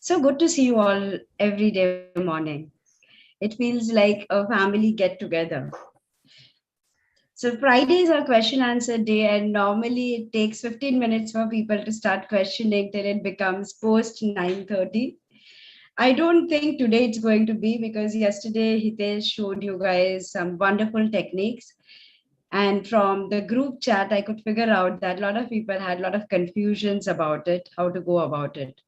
So good to see you all every day morning. It feels like a family get together. So Friday is our question answer day, and normally it takes 15 minutes for people to start questioning till it becomes post 9:30. I don't think today it's going to be because yesterday Hitesh showed you guys some wonderful techniques. And from the group chat, I could figure out that a lot of people had a lot of confusions about it, how to go about it.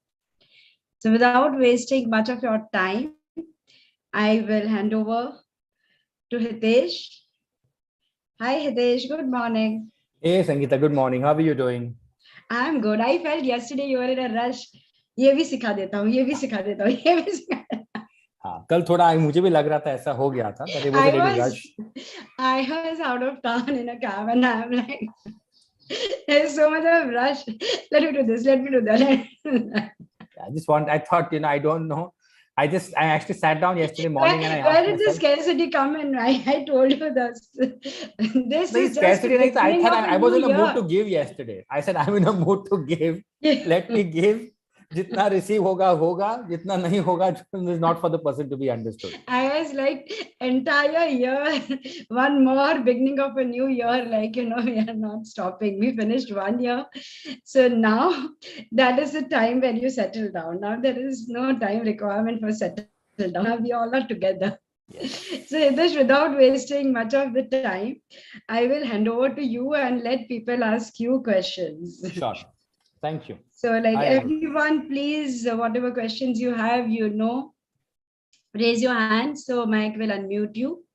So without wasting much of your time, I will hand over to Hitesh. Hi, Hitesh. Good morning. Hey Sangeeta, good morning. How are you doing? I'm good. I felt yesterday you were in a rush. ये भी सिखा देता हूँ, ये भी सिखा देता हूँ, ये भी सिखा. हाँ, कल थोड़ा मुझे भी लग रहा था ऐसा हो गया था, but it was a I little was, rush. I was out of town in a cab, and I'm like, there's so much of rush. Let me do this. Let me do that. Let me do that. I thought, I don't know. I actually sat down yesterday Where, morning and I where asked did the myself, scarcity come in? I told you this. This no, is just the scarcity nahi tha. I beginning thought of a I was new in a mood year. to give yesterday. I said, I'm in a mood to give. Let me give. जितना receive होगा होगा, जितना नहीं होगा is not for the person to be understood. I was like, entire year, one more beginning of a new year, we are not stopping. We finished 1 year. So now that is the time when you settle down. Now there is no time requirement for settle down. Now we all are together. Yes. So Hitesh, without wasting much of the time, I will hand over to you and let people ask you questions. Sure. Thank you. So Hi, Anusha. everyone, please, whatever questions you have, raise your hand so Mike will unmute you,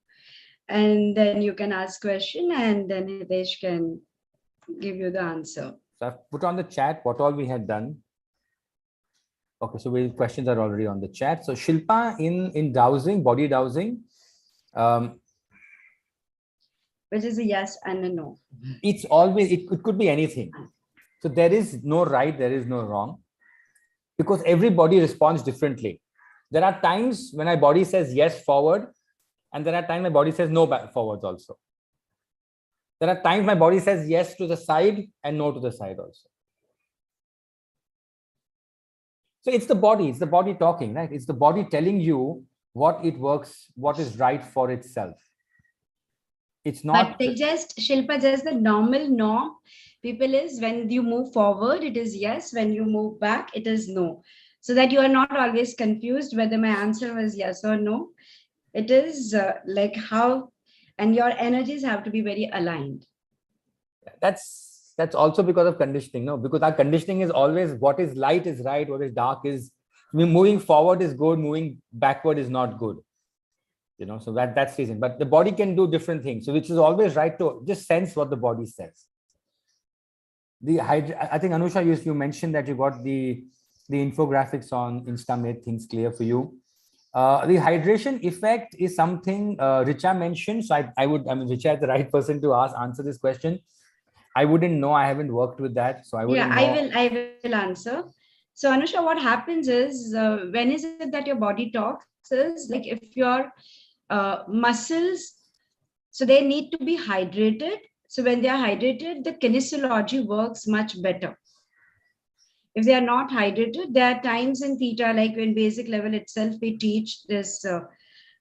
and then you can ask question, and then Hitesh can give you the answer. So I've put on the chat what all we had done. Okay, so questions are already on the chat. So Shilpa, in dowsing, body dowsing, um, Which is a yes and a no. it's always it could be anything. So there is no right, there is no wrong, because every body responds differently. There are times when my body says yes forward, and there are times my body says no back forwards also. There are times my body says yes to the side and no to the side also. So it's the body talking, right? It's the body telling you what it works, what is right for itself. It's But not. they just, Shilpa, just the normal norm. People is when you move forward, it is yes. When you move back, it is no. So that you are not always confused whether my answer was yes or no. It is like how, and your energies have to be very aligned. That's also because of conditioning, no? Because our conditioning is always what is light is right, what is dark is. Moving forward is good, moving backward is not good. So that's the reason. But the body can do different things, so which is always right to just sense what the body says. I think Anusha, you mentioned that you got the infographics on Insta made things clear for you. The hydration effect is something Richa mentioned. So Richa is the right person to answer this question. I wouldn't know. I haven't worked with that, so I wouldn't know. I will answer. So Anusha, what happens is when is it that your body talks is like if your muscles, so they need to be hydrated. So when they are hydrated, the kinesiology works much better. If they are not hydrated, there are times in Theta, like in basic level itself, we teach this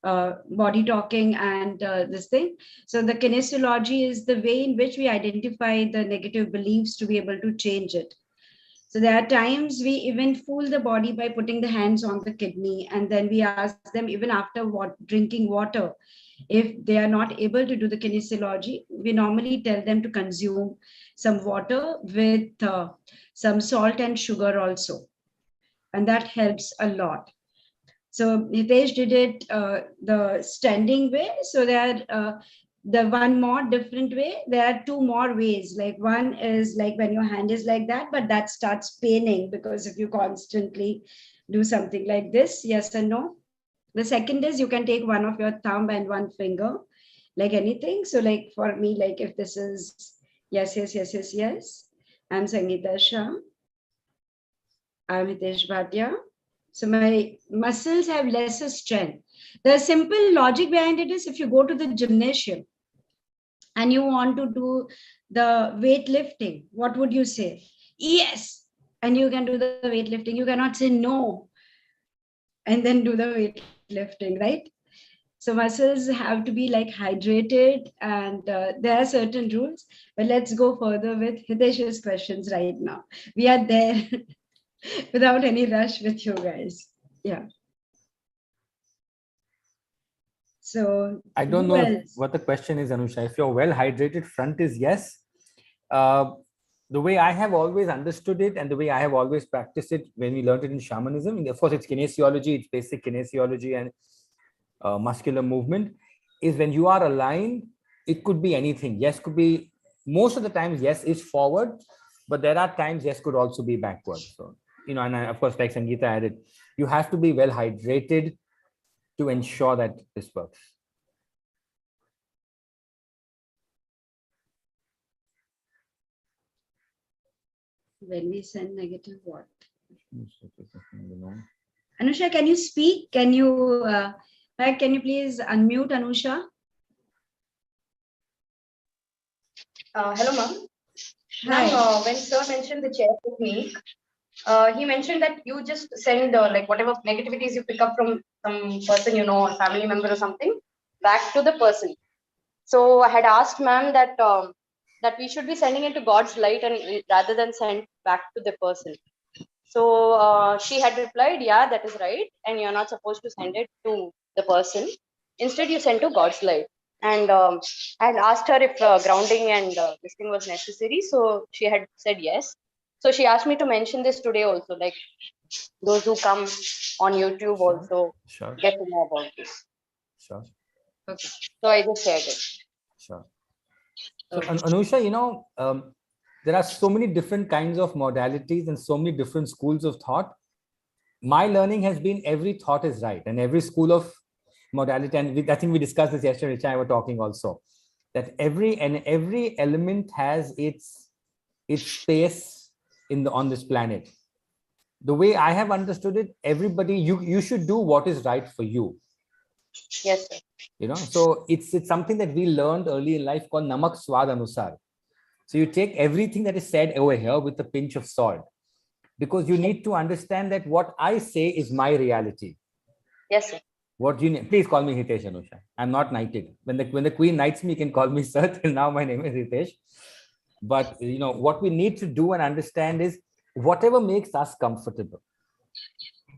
body talking and this thing. So the kinesiology is the way in which we identify the negative beliefs to be able to change it. So there are times we even fool the body by putting the hands on the kidney, and then we ask them even after drinking water, if they are not able to do the kinesiology, we normally tell them to consume some water with some salt and sugar also, and that helps a lot. So Hitesh did it the standing way. So there are the one more different way. There are two more ways. Like one is like when your hand is like that, but that starts paining because if you constantly do something like this, yes and no. The second is you can take one of your thumb and one finger, like anything. So like for me, like if this is yes, yes, yes, yes, yes. I'm Sangeeta Shah. I'm Hitesh Bhatia. So my muscles have lesser strength. The simple logic behind it is if you go to the gymnasium and you want to do the weightlifting, what would you say? Yes. And you can do the weightlifting. You cannot say no. and then do the weightlifting, right? So muscles have to be like hydrated, and there are certain rules. But let's go further with Hitesh's questions right now. We are there without any rush with you guys. Yeah. So I don't who know else? what the question is, Anusha. If you're well hydrated, front is yes. Uh, the way I have always understood it and the way I have always practiced it when we learned it in shamanism, of course, it's kinesiology, it's basic kinesiology and muscular movement, is when you are aligned, it could be anything. Yes, could be, most of the times, yes, is forward, but there are times, yes, could also be backward. So, and of course, like Sangeeta added, you have to be well hydrated to ensure that this works. When we send negative, what? Anusha, can you speak? Can you, can you please unmute Anusha? Hello, ma'am. Hi. Ma'am, when sir mentioned the chair technique, he mentioned that you just send like whatever negativities you pick up from some person, or family member or something, back to the person. So I had asked ma'am that we should be sending it to God's light and rather than send back to the person. So she had replied, yeah, that is right, and you're not supposed to send it to the person. Instead, you send to God's light. And I had asked her if grounding and this thing was necessary. So she had said yes. So she asked me to mention this today also, like those who come on YouTube also get to know about this. Sure. Okay. So I just shared it. Sure. So Anusha, there are so many different kinds of modalities and so many different schools of thought. My learning has been every thought is right and every school of modality, and I think we discussed this yesterday, Richa and I were talking also, that every element has its space on this planet. The way I have understood it, everybody, you should do what is right for you. Yes, sir. So it's something that we learned early in life called namak swad anusar. So you take everything that is said over here with a pinch of salt, because you need to understand that what I say is my reality. Yes, sir. What you need, please call me Hitesh, Anusha. I'm not knighted. When the queen knights me, you can call me sir. Till now, my name is Hitesh. But what we need to do and understand is whatever makes us comfortable.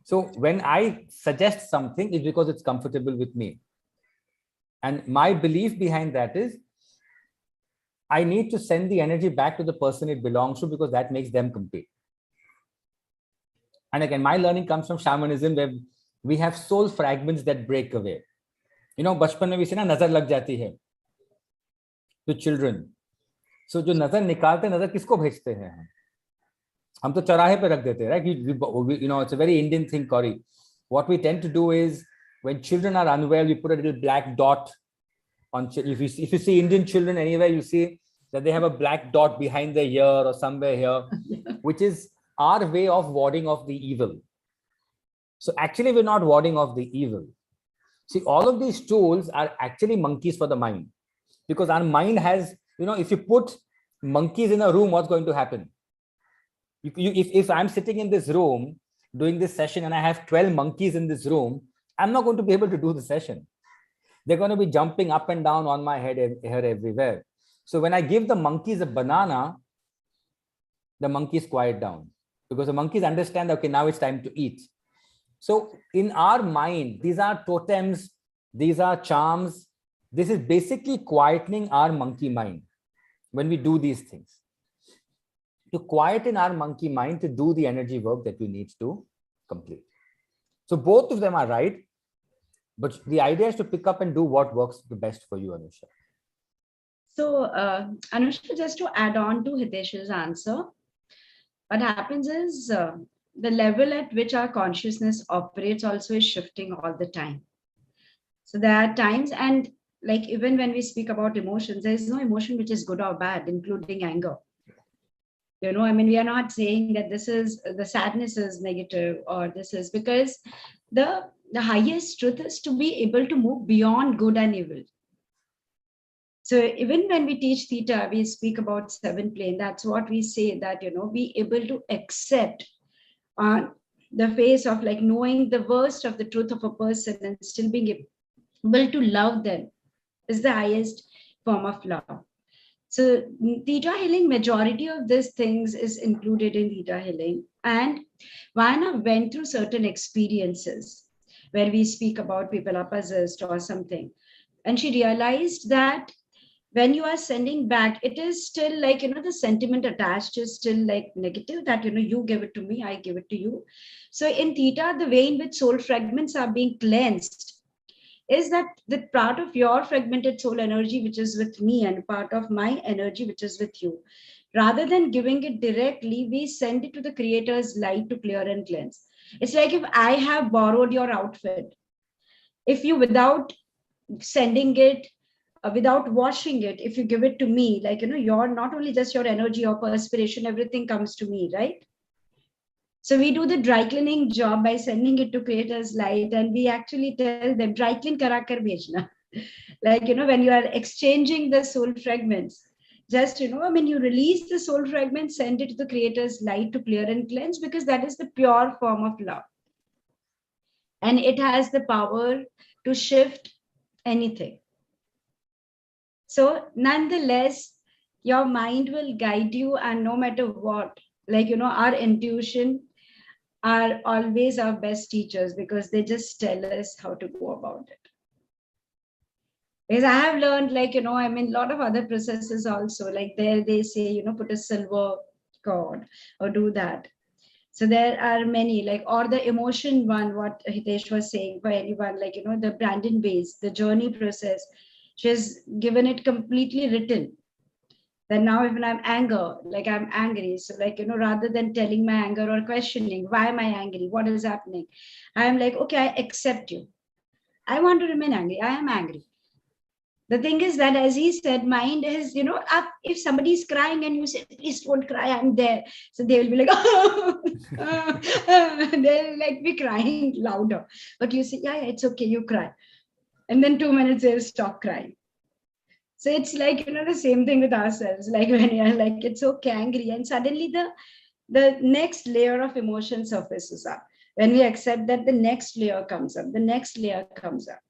So when I suggest something, it's because it's comfortable with me. And my belief behind that is I need to send the energy back to the person it belongs to, because that makes them complete. And again, my learning comes from shamanism, where we have soul fragments that break away. बचपन में भी से ना नजर लग जाती है to children. So जो नजर निकालते नजर किसको भेजते हैं हम तो चौराहे पे रख देते हैं, right? It's a very Indian thing, Corey. What we tend to do is when children are unwell, we put a little black dot on. If you see Indian children anywhere, you see that they have a black dot behind their ear or somewhere here, which is our way of warding off the evil. So actually, we're not warding off the evil. See, all of these tools are actually monkeys for the mind, because our mind has, if you put monkeys in a room, what's going to happen? If I'm sitting in this room doing this session and I have 12 monkeys in this room, I'm not going to be able to do the session. They're going to be jumping up and down on my head everywhere. So when I give the monkeys a banana, the monkeys quiet down, because the monkeys understand, okay, now it's time to eat. So in our mind, these are totems, these are charms. This is basically quietening our monkey mind when we do these things. To quieten our monkey mind to do the energy work that we need to complete. So both of them are right, but the idea is to pick up and do what works the best for you, Anusha. So Anusha, just to add on to Hitesh's answer, what happens is the level at which our consciousness operates also is shifting all the time. So there are times, and like even when we speak about emotions, there is no emotion which is good or bad, including anger. We are not saying that this is the sadness is negative or this is, because the highest truth is to be able to move beyond good and evil. So even when we teach Theta, we speak about seven plane. That's what we say, that be able to accept the face of like knowing the worst of the truth of a person and still being able to love them is the highest form of love. So theta healing, majority of these things is included in theta healing. And Vana went through certain experiences where we speak about people are possessed or something. And she realized that when you are sending back, it is still like, the sentiment attached is still like negative, that, you give it to me, I give it to you. So in theta, the way in which soul fragments are being cleansed is that the part of your fragmented soul energy, which is with me, and part of my energy, which is with you. Rather than giving it directly, we send it to the creator's light to clear and cleanse. It's like if I have borrowed your outfit, if you, without sending it, without washing it, if you give it to me, like, you're not only just your energy, your perspiration, everything comes to me, right? So we do the dry cleaning job by sending it to creators light, and we actually tell them dry clean kara kar bhejna. Like, when you are exchanging the soul fragments, just, you release the soul fragments, send it to the creator's light to clear and cleanse, because that is the pure form of love. And it has the power to shift anything. So nonetheless, your mind will guide you, and no matter what, like, our intuition are always our best teachers, because they just tell us how to go about it. Because I have learned, like, a lot of other processes also, like there they say, put a silver cord or do that. So there are many, like, or the emotion one, what Hitesh was saying, for anyone, like, the Brandon base, the journey process, she's given it completely written. Then now even I'm anger, like I'm angry. So like, rather than telling my anger or questioning, why am I angry? What is happening? I'm like, okay, I accept you. I want to remain angry. I am angry. The thing is that, as he said, mind is, up. If somebody is crying and you say, please don't cry, I'm there. So they will be like, oh, they'll like be crying louder. But you say, yeah, it's okay, you cry. And then 2 minutes they'll stop crying. So it's like, the same thing with ourselves. Like when you're like, it's okay, angry, and suddenly the next layer of emotion surfaces up. When we accept that, the next layer comes up, the next layer comes up.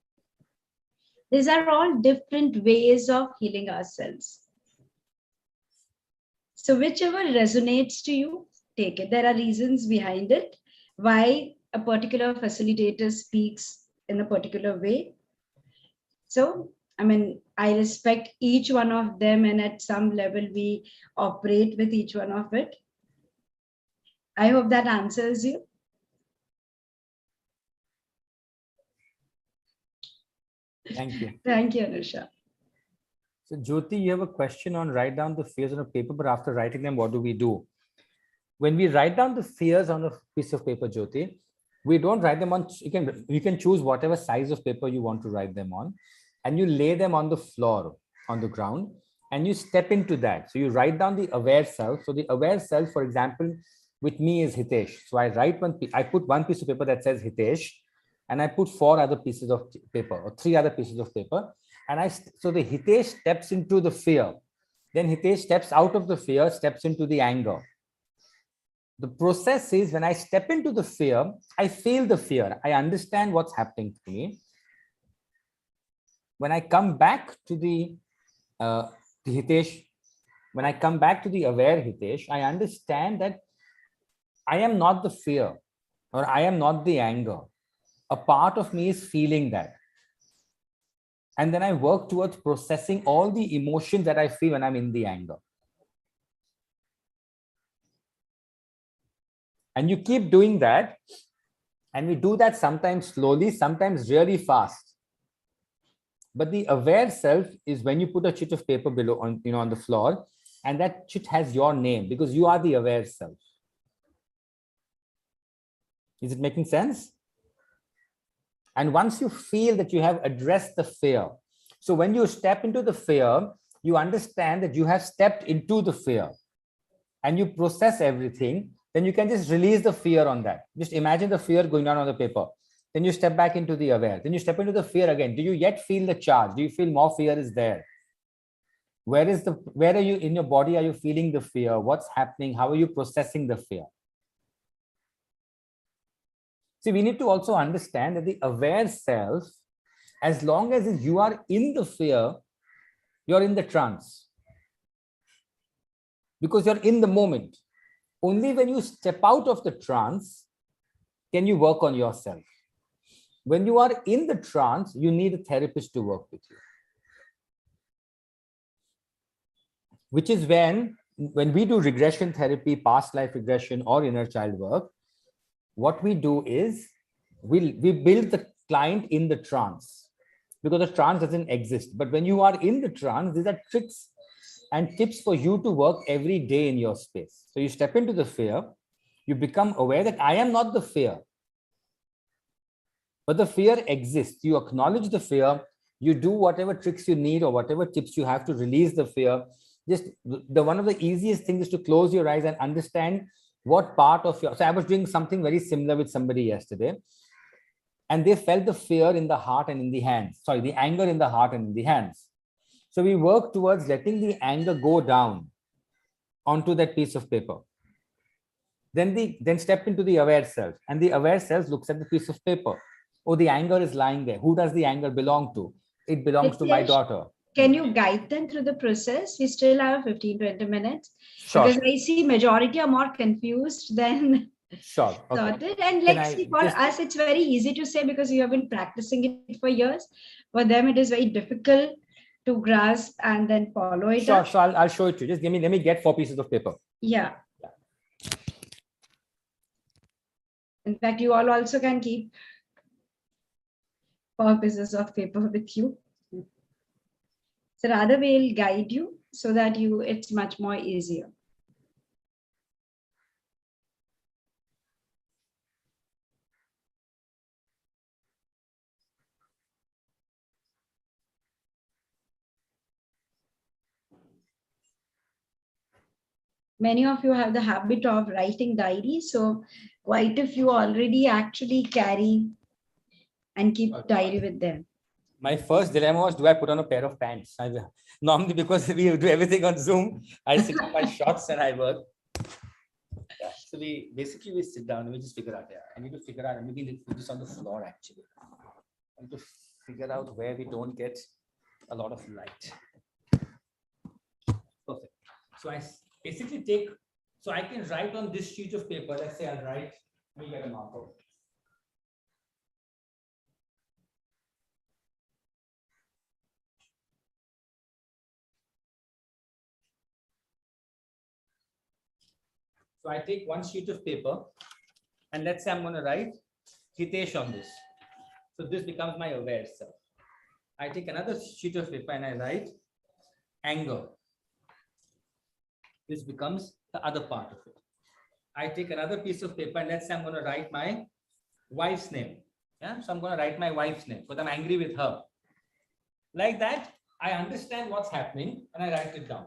These are all different ways of healing ourselves. So whichever resonates to you, take it. There are reasons behind it, why a particular facilitator speaks in a particular way. So, I respect each one of them, and at some level we operate with each one of it. I hope that answers you. Thank you. Thank you, Anusha. So Jyoti, you have a question on write down the fears on a paper, but after writing them, what do we do? When we write down the fears on a piece of paper, Jyoti, we don't write them on, you can choose whatever size of paper you want to write them on, and you lay them on the floor, on the ground, and you step into that. So you write down the aware self. So the aware self, for example, with me is Hitesh. So I put one piece of paper that says Hitesh, and I put 4 other pieces of paper or 3 other pieces of paper. And so the Hitesh steps into the fear. Then Hitesh steps out of the fear, steps into the anger. The process is, when I step into the fear, I feel the fear. I understand what's happening to me. When I come back to the Hitesh, when I come back to the aware Hitesh, I understand that I am not the fear, or I am not the anger. A part of me is feeling that. And then I work towards processing all the emotions that I feel when I'm in the anger. And you keep doing that. And we do that sometimes slowly, sometimes really fast. But the aware self is when you put a sheet of paper below on the floor, and that sheet has your name, because you are the aware self. Is it making sense? And once you feel that you have addressed the fear, so when you step into the fear, you understand that you have stepped into the fear and you process everything, then you can just release the fear on that. Just imagine the fear going down on the paper. Then you step back into the aware. Then you step into the fear again. Do you yet feel the charge? Do you feel more fear is there? Where are you in your body? Are you feeling the fear? What's happening? How are you processing the fear? See, we need to also understand that the aware self, as long as you are in the fear, you're in the trance. Because you're in the moment. Only when you step out of the trance can you work on yourself. When you are in the trance, you need a therapist to work with you. Which is when we do regression therapy, past life regression, or inner child work, what we do is we build the client in the trance, because the trance doesn't exist. But when you are in the trance, these are tricks and tips for you to work every day in your space. So you step into the fear, you become aware that I am not the fear, but the fear exists. You acknowledge the fear, you do whatever tricks you need or whatever tips you have to release the fear. Just one of the easiest things is to close your eyes and understand what part of your. So I was doing something very similar with somebody yesterday, and they felt the fear in the heart and in the hands. Sorry, the anger in the heart and in the hands. So we work towards letting the anger go down onto that piece of paper. Then step into the aware self, and the aware self looks at the piece of paper. Oh, the anger is lying there. Who does the anger belong to? It belongs to my daughter. Can you guide them through the process? We still have 15-20 minutes. Sure. Because I see majority are more confused than sure. Okay. sorted. And like, see, for us, it's very easy to say because you have been practicing it for years. For them, it is very difficult to grasp and then follow it. Sure. So I'll show it to you. Just let me get 4 pieces of paper. Yeah. In fact, you all also can keep 4 pieces of paper with you. So rather we'll guide you so that it's much more easier. Many of you have the habit of writing diaries. So quite a few already actually carry and keep diary with them. My first dilemma was, do I put on a pair of pants? Normally, because we do everything on Zoom, I sit in my shorts and I work. Yeah. So we sit down and we just figure out. Yeah, I need to figure out. Maybe put this on the floor actually. I need to figure out where we don't get a lot of light. Perfect. So I basically take. So I can write on this sheet of paper. Let's say I'll write. Let me get a marker. So I take 1 sheet of paper and let's say I'm going to write Hitesh on this. So this becomes my aware self. I take another sheet of paper and I write anger. This becomes the other part of it. I take another piece of paper and let's say I'm going to write my wife's name. Yeah, so I'm going to write my wife's name because I'm angry with her. Like that, I understand what's happening and I write it down.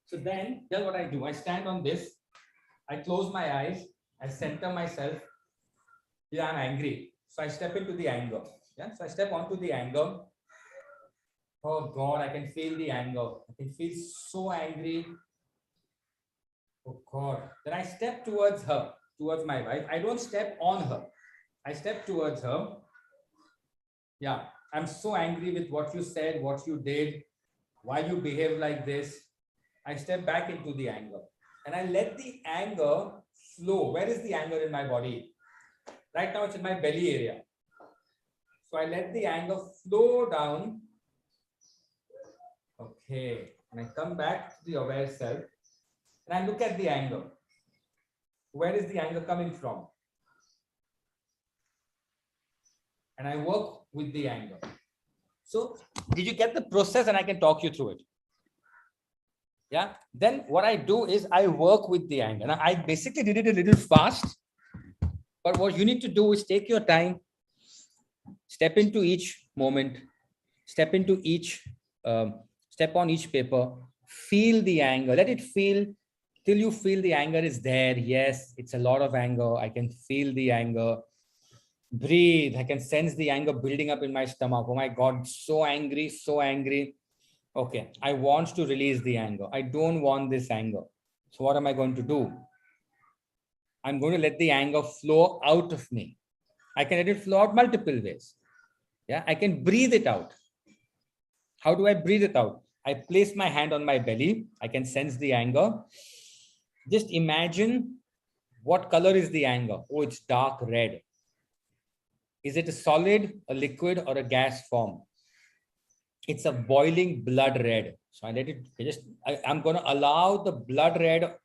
So then, here's what I do. I stand on this. I close my eyes, I center myself. Yeah, I'm angry. So I step into the anger. Yeah, so I step onto the anger. Oh God, I can feel the anger. I can feel so angry. Oh God. Then I step towards her, towards my wife. I don't step on her. I step towards her. Yeah, I'm so angry with what you said, what you did, why you behave like this. I step back into the anger. And I let the anger flow. Where is the anger in my body? Right now it's in my belly area. So I let the anger flow down. Okay. And I come back to the aware self. And I look at the anger. Where is the anger coming from? And I work with the anger. So did you get the process? And I can talk you through it. Yeah. Then what I do is I work with the anger. Now, I basically did it a little fast, but what you need to do is take your time, step into each moment, step into each, step on each paper, feel the anger, let it feel till you feel the anger is there. Yes, it's a lot of anger. I can feel the anger. Breathe. I can sense the anger building up in my stomach. Oh my God, so angry, so angry. Okay, I want to release the anger. I don't want this anger. So what am I going to do? I'm going to let the anger flow out of me. I can let it flow out multiple ways. Yeah, I can breathe it out. How do I breathe it out? I place my hand on my belly. I can sense the anger. Just imagine, what color is the anger? Oh, it's dark red. Is it a solid, a liquid, or a gas form? It's a boiling blood red. So I let it I'm going to allow the blood red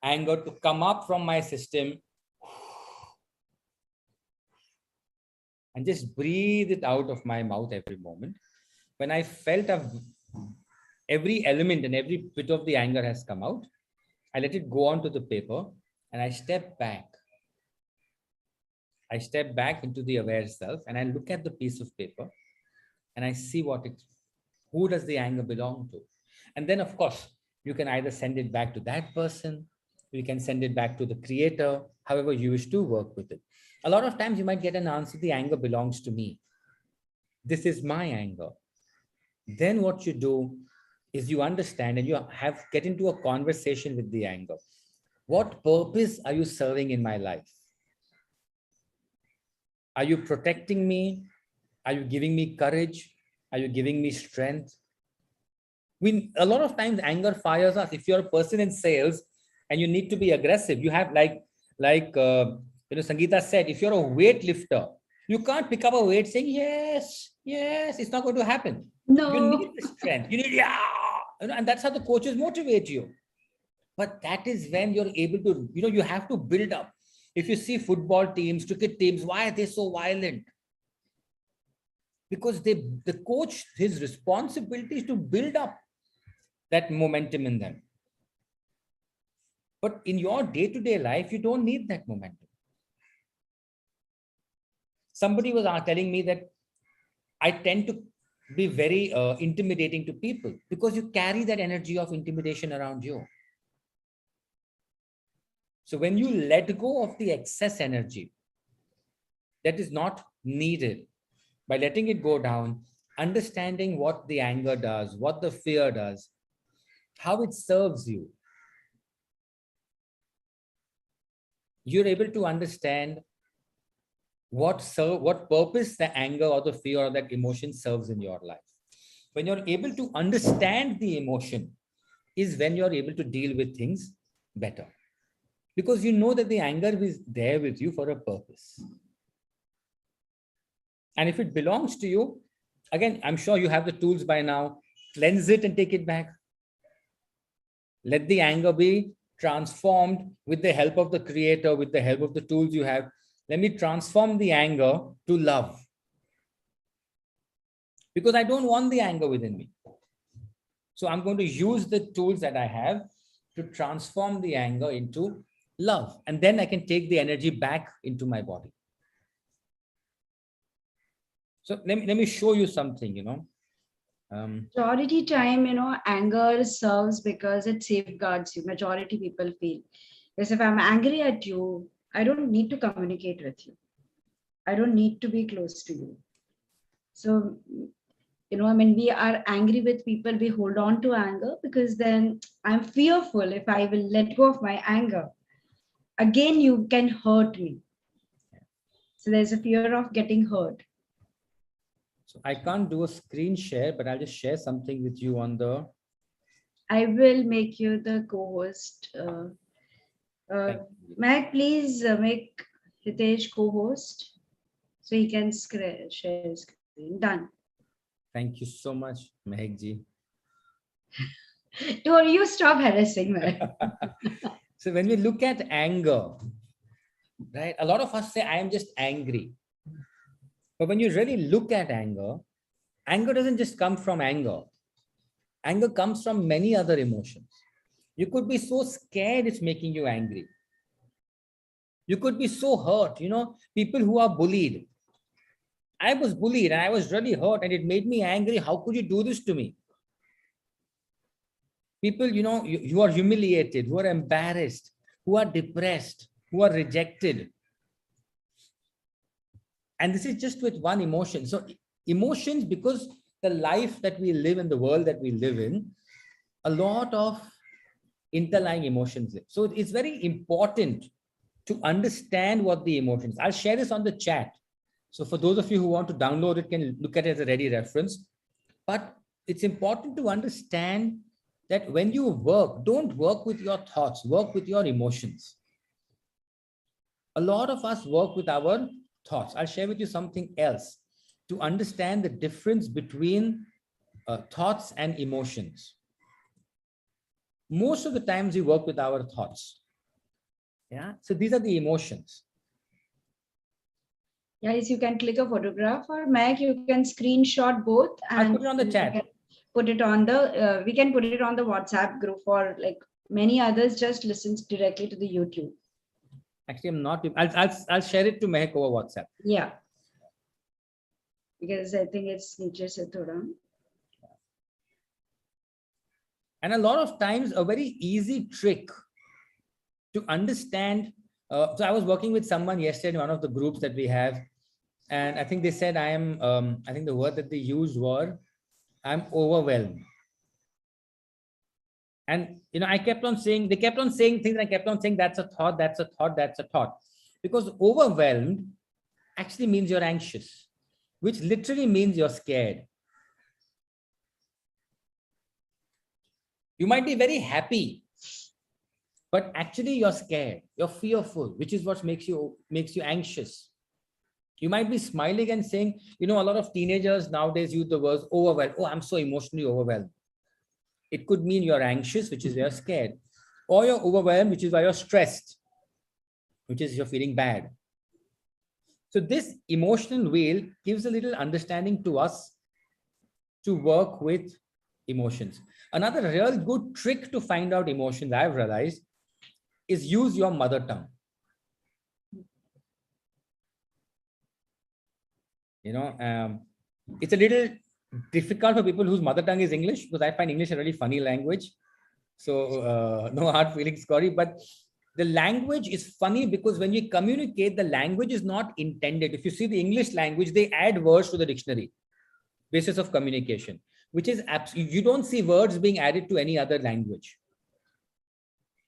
anger to come up from my system and just breathe it out of my mouth every moment. When I felt every element and every bit of the anger has come out, I let it go onto the paper and I step back. I step back into the aware self and I look at the piece of paper and I see who does the anger belong to? And then, of course, you can either send it back to that person, you can send it back to the creator, however you wish to work with it. A lot of times you might get an answer, the anger belongs to me. This is my anger. Then what you do is you understand and you get into a conversation with the anger. What purpose are you serving in my life? Are you protecting me? Are you giving me courage? Are you giving me strength? A lot of times anger fires us. If you're a person in sales and you need to be aggressive, you have Sangeeta said, if you're a weightlifter, you can't pick up a weight saying, yes, it's not going to happen. No. You need the strength. You need, yeah. And that's how the coaches motivate you. But that is when you're able to, you have to build up. If you see football teams, cricket teams, why are they so violent? Because the coach, his responsibility is to build up that momentum in them. But in your day-to-day life, you don't need that momentum. Somebody was telling me that I tend to be very intimidating to people because you carry that energy of intimidation around you. So when you let go of the excess energy that is not needed, by letting it go down, understanding what the anger does, what the fear does, how it serves you, you're able to understand what purpose the anger or the fear or that emotion serves in your life. When you're able to understand the emotion is when you're able to deal with things better. Because you know that the anger is there with you for a purpose. And if it belongs to you, again, I'm sure you have the tools by now, cleanse it and take it back. Let the anger be transformed with the help of the creator, with the help of the tools you have. Let me transform the anger to love. Because I don't want the anger within me. So I'm going to use the tools that I have to transform the anger into love. And then I can take the energy back into my body. So let me show you something, Majority time, anger serves because it safeguards you. Majority people feel. Because if I'm angry at you, I don't need to communicate with you. I don't need to be close to you. So, when we are angry with people, we hold on to anger because then I'm fearful if I will let go of my anger. Again, you can hurt me. So there's a fear of getting hurt. So I can't do a screen share, but I'll just share something with you on the... I will make you the co-host. May I please make Hitesh co-host so he can share screen. Done. Thank you so much, Mehak ji. Don't you stop harassing me. So when we look at anger, right, a lot of us say, I am just angry. But when you really look at anger, anger doesn't just come from anger. Anger comes from many other emotions. You could be so scared it's making you angry. You could be so hurt, people who are bullied. I was bullied and I was really hurt and it made me angry. How could you do this to me? People, you are humiliated, who are embarrassed, who are depressed, who are rejected. And this is just with one emotion. So emotions, because the life that we live in, the world that we live in, a lot of interlying emotions live. So it's very important to understand what the emotions. I'll share this on the chat. So for those of you who want to download it, can look at it as a ready reference. But it's important to understand that when you work, don't work with your thoughts, work with your emotions. A lot of us work with our thoughts. I'll share with you something else to understand the difference between thoughts and emotions. Most of the times we work with our thoughts. Yeah. So these are the emotions. Guys, you can click a photograph, or Mac, you can screenshot both I'll and put it on the chat. put it on the, we can put it on the WhatsApp group, for like many others just listens directly to the YouTube. Actually, I'm not, I'll share it to Mehak over WhatsApp. Yeah. Because I think it's niche se thoda. And a lot of times a very easy trick to understand. So I was working with someone yesterday in one of the groups that we have. And I think they said I think the word that they used were, I'm overwhelmed. And, I kept on saying, they kept on saying things, and I kept on saying, that's a thought, that's a thought, that's a thought. Because overwhelmed actually means you're anxious, which literally means you're scared. You might be very happy, but actually you're scared, you're fearful, which is what makes you anxious. You might be smiling and saying, a lot of teenagers nowadays use the words overwhelmed. Oh, I'm so emotionally overwhelmed. It could mean you're anxious, which is why you're scared, or you're overwhelmed, which is why you're stressed, which is you're feeling bad. So this emotional wheel gives a little understanding to us to work with emotions. Another real good trick to find out emotions, I've realized, is use your mother tongue. It's a little difficult for people whose mother tongue is English, because I find English a really funny language. So no hard feelings, Corey, but the language is funny because when we communicate, the language is not intended. If you see the English language, they add words to the dictionary, basis of communication, which is absolutely, you don't see words being added to any other language.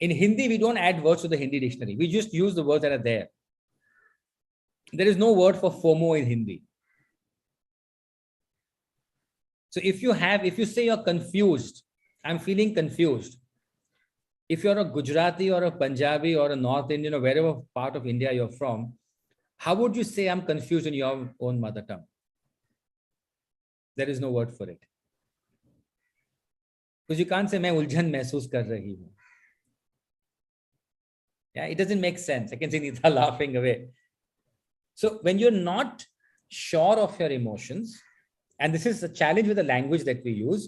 In Hindi, we don't add words to the Hindi dictionary. We just use the words that are there. There is no word for FOMO in Hindi. So if you say you're confused, I'm feeling confused. If you're a Gujarati or a Punjabi or a North Indian or wherever part of India you're from, how would you say I'm confused in your own mother tongue? There is no word for it. Because you can't say, "Main uljhan mehsoos kar rahi hu." Yeah, it doesn't make sense. I can see Nita laughing away. So when you're not sure of your emotions, and this is a challenge with the language that we use,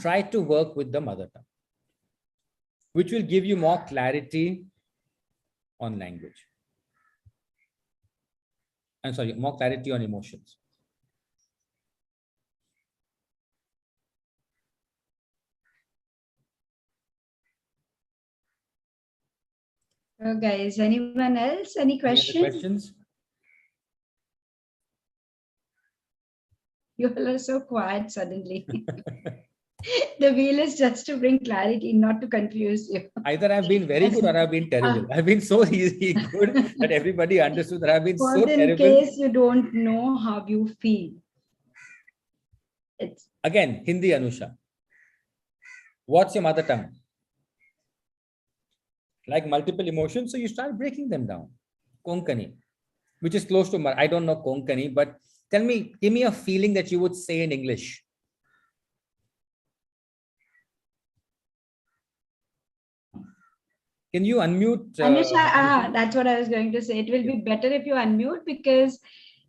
try to work with the mother tongue, which will give you more clarity on language. I'm sorry, more clarity on emotions. Guys, anyone else? Any questions? Any other questions? You all are so quiet suddenly. The wheel is just to bring clarity, not to confuse you. Either I've been very good or I've been terrible. I've been so easy good that everybody understood that I've been so But in terrible. case you don't know how you feel. It's again, Hindi, Anusha. What's your mother tongue? Like multiple emotions, so you start breaking them down. Konkani, which is close to, I don't know Konkani, but tell me, give me a feeling that you would say in English. Can you unmute? Anusha, that's what I was going to say. It will be better if you unmute, because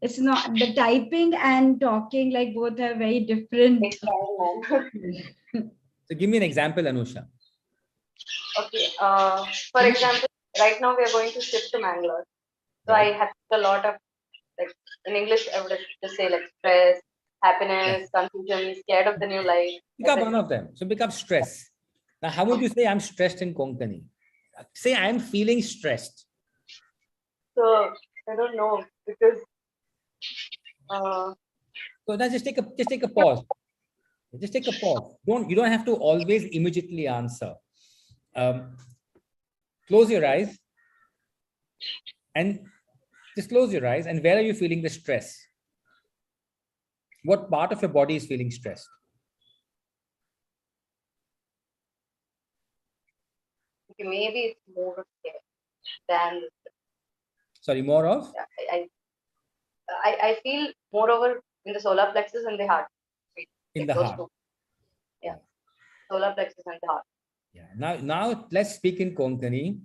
it's not the typing and talking, like both are very different. So give me an example, Anusha. Okay. For example, right now we are going to shift to Mangalore. So Right. I have a lot of, like, in English, I would just say like stress, happiness, confusion, scared of the new life. Pick up one of them. So pick up stress. Now, how would you say I'm stressed in Konkani? Say I'm feeling stressed. So I don't know, because So now just take a pause. Just take a pause. You don't have to always immediately answer. Close your eyes And just close your eyes. And where are you feeling the stress? What part of your body is feeling stressed? Okay, maybe it's more of care than. Sorry, more of? I feel moreover in the solar plexus and the heart. In Like the those heart. two. Yeah. Solar plexus and the heart. Yeah. Now let's speak in Konkani.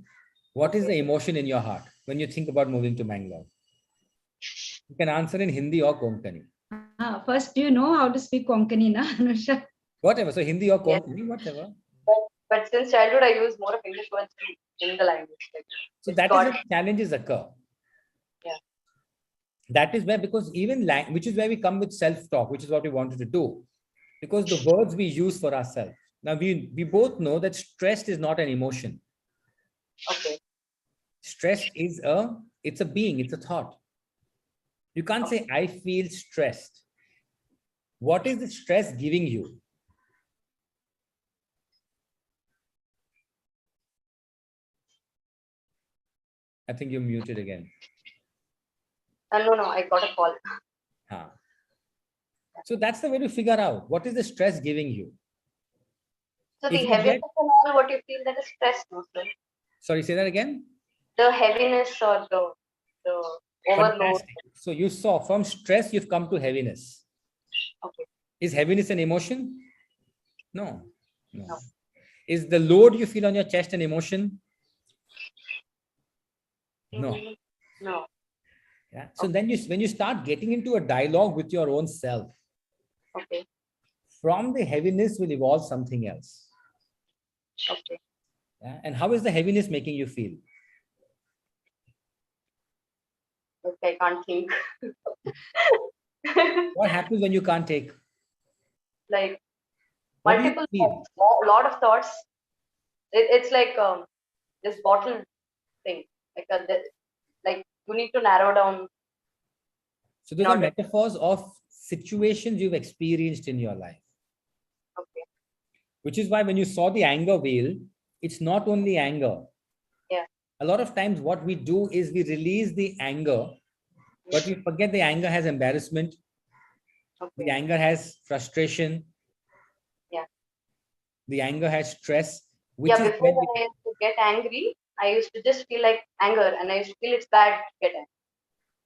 What is the emotion in your heart when you think about moving to Mangalore? You can answer in Hindi or Konkani. First, do you know how to speak Konkani, na, Anusha? Whatever. So Hindi or Yes. Konkani, whatever. But since childhood, I use more of English words in the language. Like, So it's that is got, where challenges occur. yeah. That is where, because even which is where we come with self-talk, which is what we wanted to do. Because the words we use for ourselves. Now we both know that stress is not an emotion. Okay. Stress is it's a being, it's a thought. You can't say, I feel stressed. What is the stress giving you? I think you're muted again. No, I got a call. So that's the way to figure out what is the stress giving you. So If the you heaviness and all, what you feel, that is stress, no, sir? Sorry, say that again. The heaviness or the overload. Fantastic. So you saw from stress, you've come to heaviness. Okay. Is heaviness an emotion? No. No. Is the load you feel on your chest an emotion? No. No. Yeah. So then when you start getting into a dialogue with your own self, Okay. from the heaviness will evolve something else. Okay. Yeah. And how is the heaviness making you feel? Okay, I can't think. What happens when you can't take? Like What do you multiple feel? thoughts, a lot of thoughts. It's like this bottle thing. Like you need to narrow down. So those are metaphors of situations you've experienced in your life. Okay. Which is why when you saw the anger wheel, it's not only anger. Yeah. A lot of times what we do is we release the anger, but we forget the anger has embarrassment. Okay. The anger has frustration. Yeah. The anger has stress. Which is before when I used to get angry, I used to just feel like anger and I used to feel it's bad to get angry.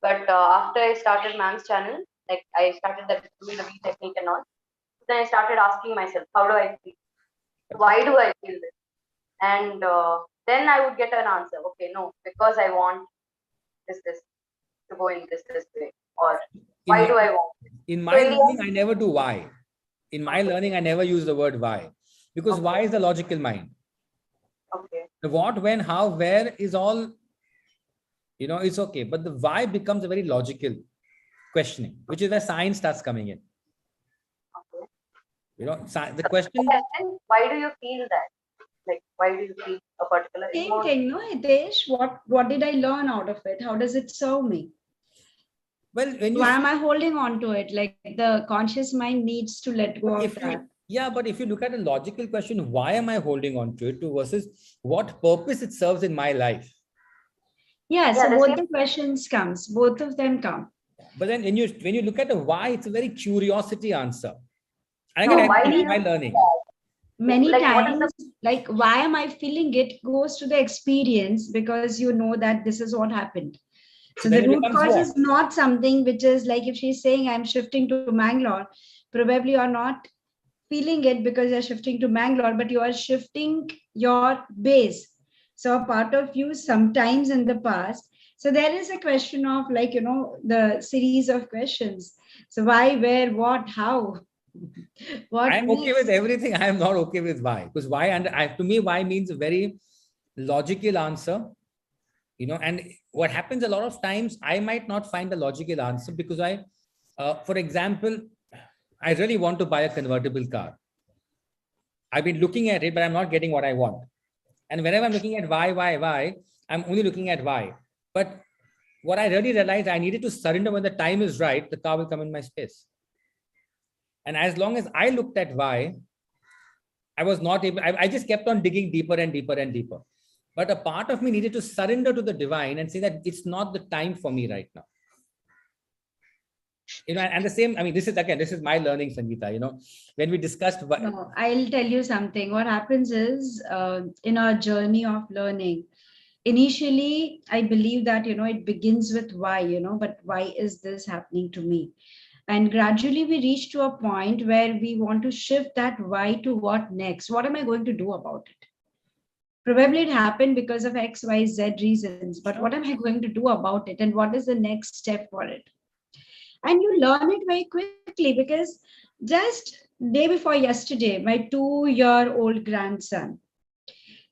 But after I started ma'am's channel, like I started doing the V technique and all, then I started asking myself, how do I feel? Why do I feel this? And then I would get an answer. Okay, no, because I want this to go in this way. Or why do I want? In my learning, I never do why. In my learning, I never use the word why. Because why is the logical mind. Okay. The what, when, how, where is all, it's okay. But the why becomes a very logical questioning, which is where science starts coming in. Okay. The question. Why do you feel that? Like, why do you feel a particular Same thing, no, Hitesh? What did I learn out of it? How does it serve me? Well, why am I holding on to it? Like the conscious mind needs to let go of that. But if you look at a logical question, why am I holding on to it versus what purpose it serves in my life? Yeah, so both the questions comes, both of them come. But then when you look at a why, it's a very curiosity answer. I can help my learning. Many times, like, why am I feeling it goes to the experience because you know that this is what happened. So the root cause is not something which is like if she's saying I'm shifting to Mangalore, probably you're not feeling it because you're shifting to Mangalore, but you are shifting your base. So a part of you sometimes in the past. So there is a question of like, the series of questions. So why, where, what, how? I'm okay with everything. I am not okay with why. Because why, and to me, why means a very logical answer. And what happens a lot of times, I might not find a logical answer because for example, I really want to buy a convertible car. I've been looking at it, but I'm not getting what I want. And whenever I'm looking at why, I'm only looking at why. But what I really realized, I needed to surrender when the time is right, the car will come in my space. And as long as I looked at why, I was not able, I just kept on digging deeper and deeper and deeper. But a part of me needed to surrender to the divine and say that it's not the time for me right now. And the same, I mean, this is my learning, Sangeeta, when we discussed. No, I'll tell you something. What happens is in our journey of learning, initially, I believe that, it begins with why, but why is this happening to me? And gradually we reach to a point where we want to shift that why to what next? What am I going to do about it? Probably it happened because of X, Y, Z reasons, but what am I going to do about it? And what is the next step for it? And you learn it very quickly because just day before yesterday, my 2-year-old grandson,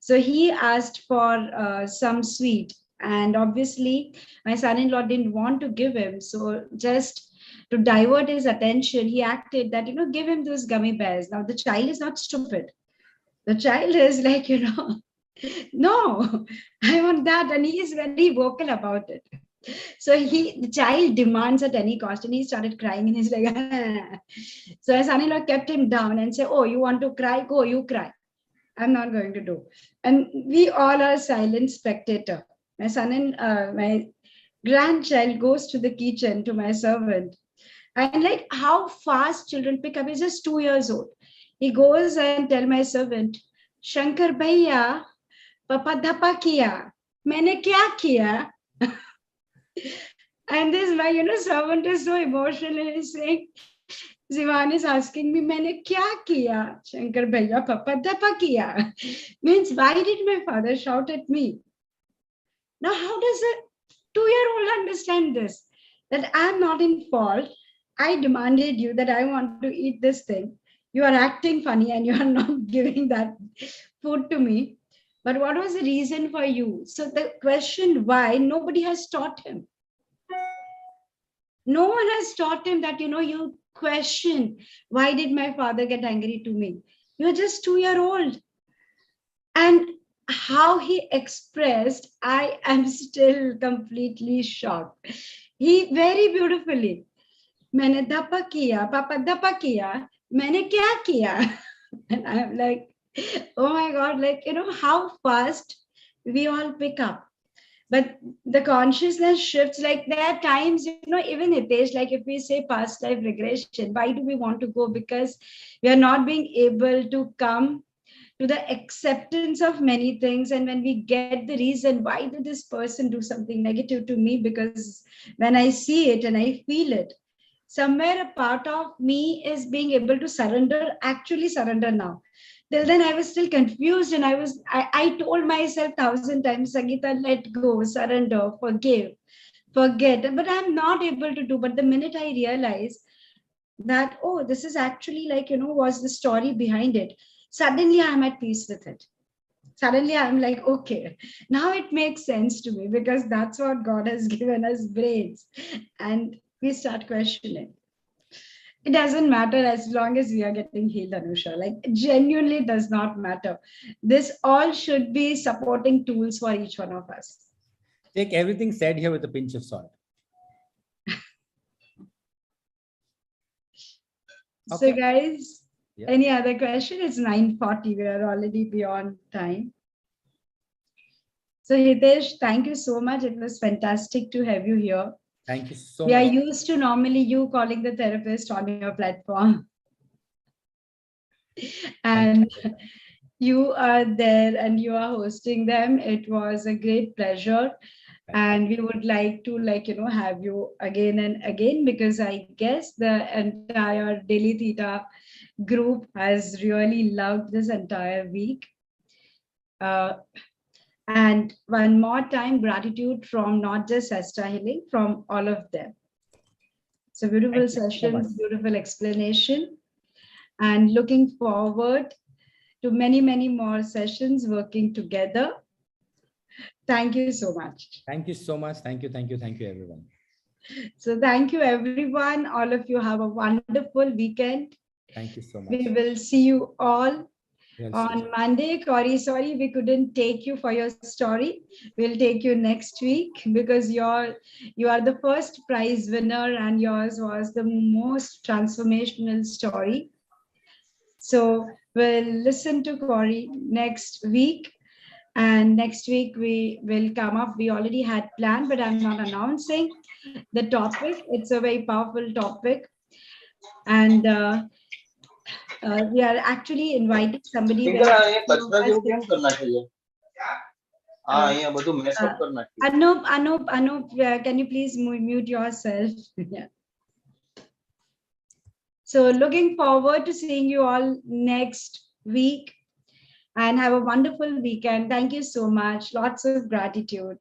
so he asked for some sweet, and obviously my son-in-law didn't want to give him. So just to divert his attention, he acted that, give him those gummy bears. Now the child is not stupid. The child is like, no, I want that. And he is very vocal about it. So the child demands at any cost, and he started crying, and he's like, so my son-in-law kept him down and said, oh, you want to cry? Go, you cry. I'm not going to do. And we all are silent spectator. My grandchild goes to the kitchen to my servant, and like how fast children pick up. He's just 2 years old. He goes and tell my servant, Shankar Bhaiya, Papa dhapa kiya. Maine kya kiya? And this, my servant is so emotional, and he's saying, Zivan is asking me, Maine kya kiya? Shankar Bhaiya, Papa dhapa kiya. Means, why did my father shout at me? Now, how does a 2-year-old understand this? That I'm not in fault. I demanded you that I want to eat this thing. You are acting funny and you are not giving that food to me. But what was the reason for you? So the question why, nobody has taught him. No one has taught him that, you question, why did my father get angry to me? You're just 2-year-old. And how he expressed, I am still completely shocked. He very beautifully, मैंने धप्पा किया, पापा धप्पा किया, मैंने क्या किया? And I'm like, oh my God, like, how fast we all pick up. But the consciousness shifts. Like there are times, even Hitesh, like if we say past life regression, why do we want to go? Because we are not being able to come to the acceptance of many things. And when we get the reason, why did this person do something negative to me? Because when I see it and I feel it, somewhere a part of me is being able to actually surrender now. Till then, I was still confused, and I told myself 1,000 times, Sangeeta, let go, surrender, forgive, forget. But I'm not able to do. But the minute I realize that, oh, this is actually like, was the story behind it, suddenly I'm at peace with it. Suddenly I'm like, okay, now it makes sense to me, because that's what God has given us, brains. And we start questioning. It doesn't matter as long as we are getting healed, Anusha. Like, it genuinely does not matter. This all should be supporting tools for each one of us. Take everything said here with a pinch of salt. Okay. So guys, any other question? It's 9:40. We are already beyond time. So Hitesh, thank you so much. It was fantastic to have you here. Thank you so much. We are used to normally you calling the therapist on your platform. And you are there and you are hosting them. It was a great pleasure. And we would like to have you again and again, because I guess the entire Daily Theta group has really loved this entire week. And one more time, gratitude from not just Sesta Healing, from all of them. So beautiful sessions, beautiful explanation, and looking forward to many, many more sessions working together. Thank you so much. Thank you so much. Thank you, everyone. So thank you, everyone. All of you have a wonderful weekend. Thank you so much. We will see you all on Monday. Corey, sorry we couldn't take you for your story. We'll take you next week, because you are the first prize winner and yours was the most transformational story. So we'll listen to Corey next week. And next week we will come up. We already had planned, but I'm not announcing the topic. It's a very powerful topic. And we are actually inviting somebody very. Anup, can you please mute yourself? Yeah. So looking forward to seeing you all next week, and have a wonderful weekend. Thank you so much. Lots of gratitude.